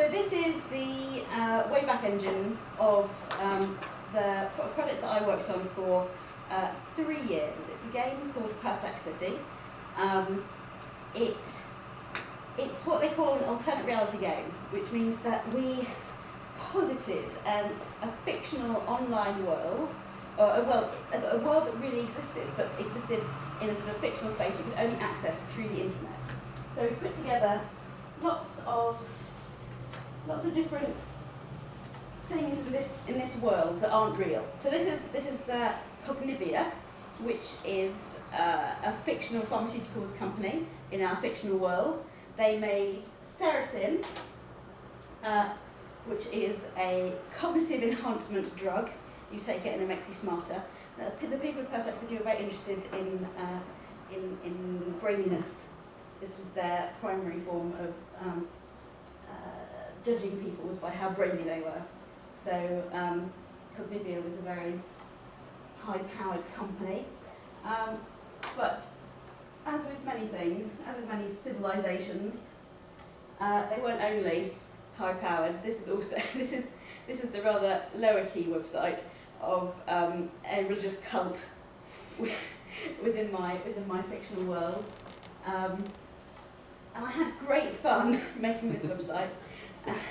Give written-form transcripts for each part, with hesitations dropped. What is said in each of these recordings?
So this is the Wayback Engine of the project that I worked on for 3 years. It's a game called Perplex. It's what they call an alternate reality game, which means that we posited a fictional online world, a world that really existed, but existed in a sort of fictional space that could only access through the internet. So we put together lots of different things in this world that aren't real. So this is Cognivia, which is a fictional pharmaceuticals company in our fictional world. They made Serotin, which is a cognitive enhancement drug. You take it and it makes you smarter. The people of Perplexity were very interested in braininess. This was their primary form of judging people, was by how brainy they were. So Cognivia was a very high-powered company. But as with many things, as with many civilizations, they weren't only high-powered. This is also this is the rather lower-key website of a religious cult within my fictional world. And I had great fun making this website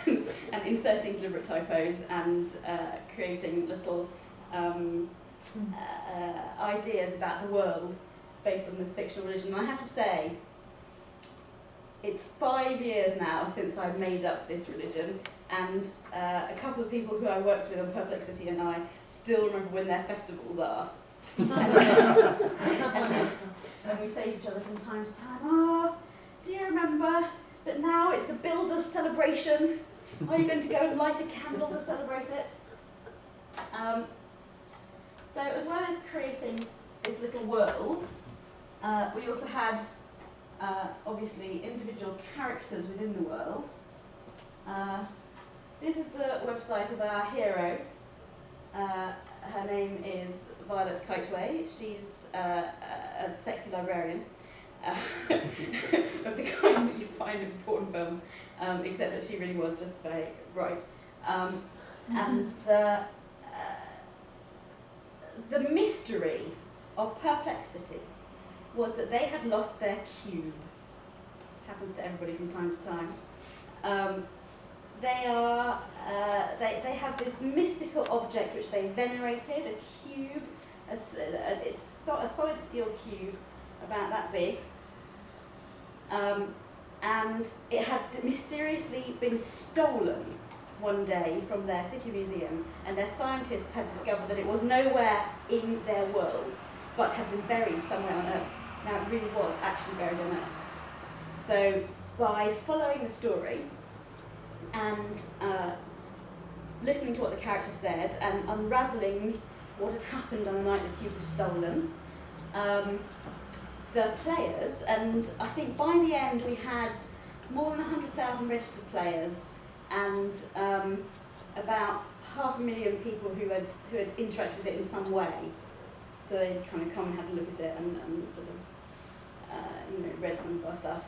and inserting deliberate typos and creating little ideas about the world based on this fictional religion. And I have to say, it's 5 years now since I made up this religion, and a couple of people who I worked with on Perplexity and I still remember when their festivals are. And we say to each other from time to time, "Oh, do you remember that now it's the Builders' celebration? Are you going to go and light a candle to celebrate it?" So as well as creating this little world, we also had obviously individual characters within the world. This is the website of our hero. Her name is Violet Kiteway. She's a sexy librarian, of the kind that you find in porn films, except that she really was just very bright. And the mystery of Perplexity was that they had lost their cube. It happens to everybody from time to time. They have this mystical object which they venerated, a cube, it's a solid steel cube about that big, and it had mysteriously been stolen one day from their city museum, and their scientists had discovered that it was nowhere in their world, but had been buried somewhere on Earth. Now it really was actually buried on Earth. So by following the story and listening to what the characters said and unravelling what had happened on the night the cube was stolen, the players, and I think by the end we had more than 100,000 registered players and about 500,000 people who had interacted with it in some way. So they'd kind of come and have a look at it and sort of read some of our stuff.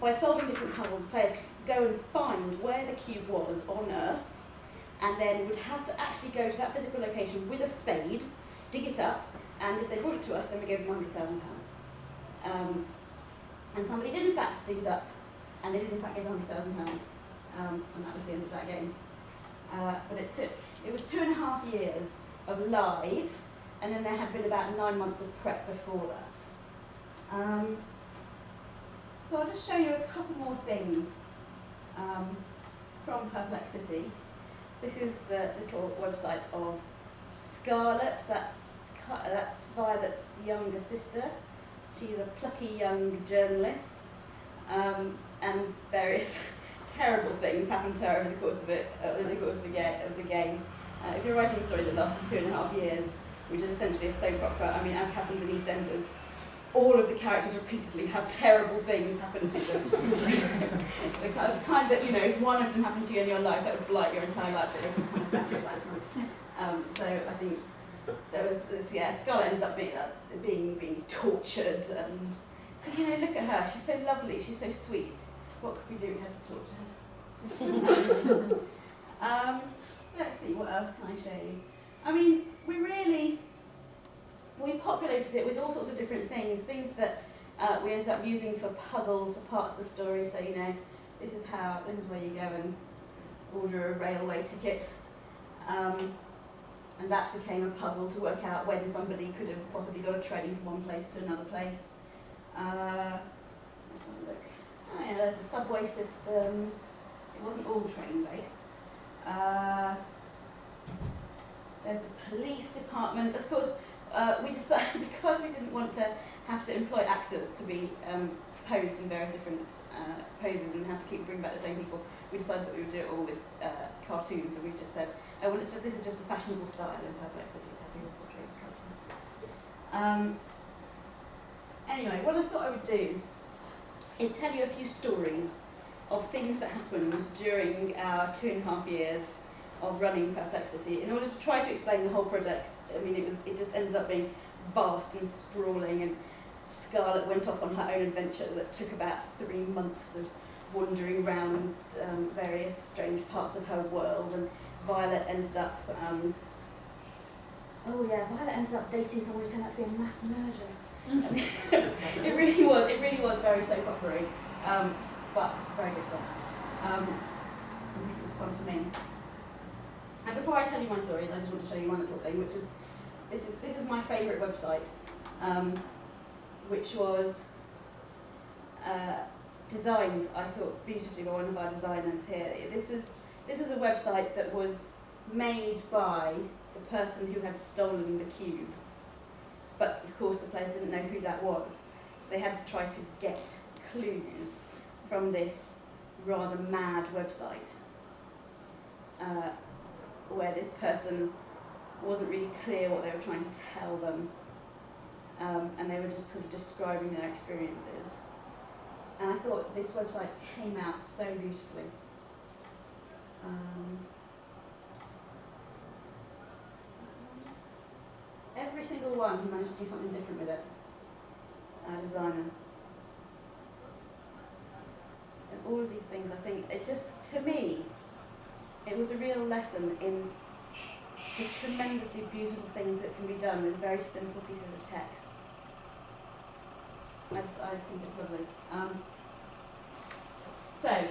By solving different puzzles, players could go and find where the cube was on Earth, and then would have to actually go to that physical location with a spade, dig it up, and if they brought it to us, then we gave them £100,000. And somebody did in fact dig it up, and they did in fact get £100,000, and that was the end of that game. But it was 2.5 years of live, and then there had been about 9 months of prep before that. So I'll just show you a couple more things from Perplexity. This is the little website of Scarlett. That's Violet's younger sister. She's a plucky young journalist, and various terrible things happened to her over the course of the game. If you're writing a story that lasted 2.5 years, which is essentially a soap opera, I mean, as happens in EastEnders, all of the characters repeatedly have terrible things happen to them. the kind that, if one of them happened to you in your life, that would blight your entire life. But it was kind of that. So I think there was this, Scarlett ended up being tortured, and because look at her, she's so lovely, she's so sweet. What could we do? We had to torture her. Let's see, what else can I show you? I mean, we populated it with all sorts of different things that we ended up using for puzzles, for parts of the story. So, you know, this is where you go and order a railway ticket. And that became a puzzle to work out when somebody could have possibly got a train from one place to another place. Let's have a look. Oh yeah, there's the subway system. It wasn't all train-based. There's a police department. Of course, we decided, because we didn't want to have to employ actors to be posed in various different poses and have to bring back the same people, we decided that we would do it all with cartoons, and we just said, oh, well, this is just the fashionable style in Perplex, that it's having portraits cartoons. Anyway, what I thought I would do is tell you a few stories of things that happened during our 2.5 years of running Perplexity in order to try to explain the whole project. I mean, it just ended up being vast and sprawling, and Scarlett went off on her own adventure that took about 3 months of wandering around various strange parts of her world, and Violet ended up dating someone who turned out to be a mass murderer. It really was very soap opera-y, but very good fun. At least it was fun for me. And before I tell you my stories, I just want to show you one little thing, which is this is my favourite website, which was designed, I thought, beautifully by one of our designers here. This was a website that was made by the person who had stolen the cube, but of course the players didn't know who that was, so they had to try to get clues from this rather mad website, where this person wasn't really clear what they were trying to tell them, and they were just sort of describing their experiences. And I thought this website came out so beautifully. Every single one, he managed to do something different with it, our designer. And all of these things, I think, it just, to me, it was a real lesson in the tremendously beautiful things that can be done with very simple pieces of text. I think it's lovely. So,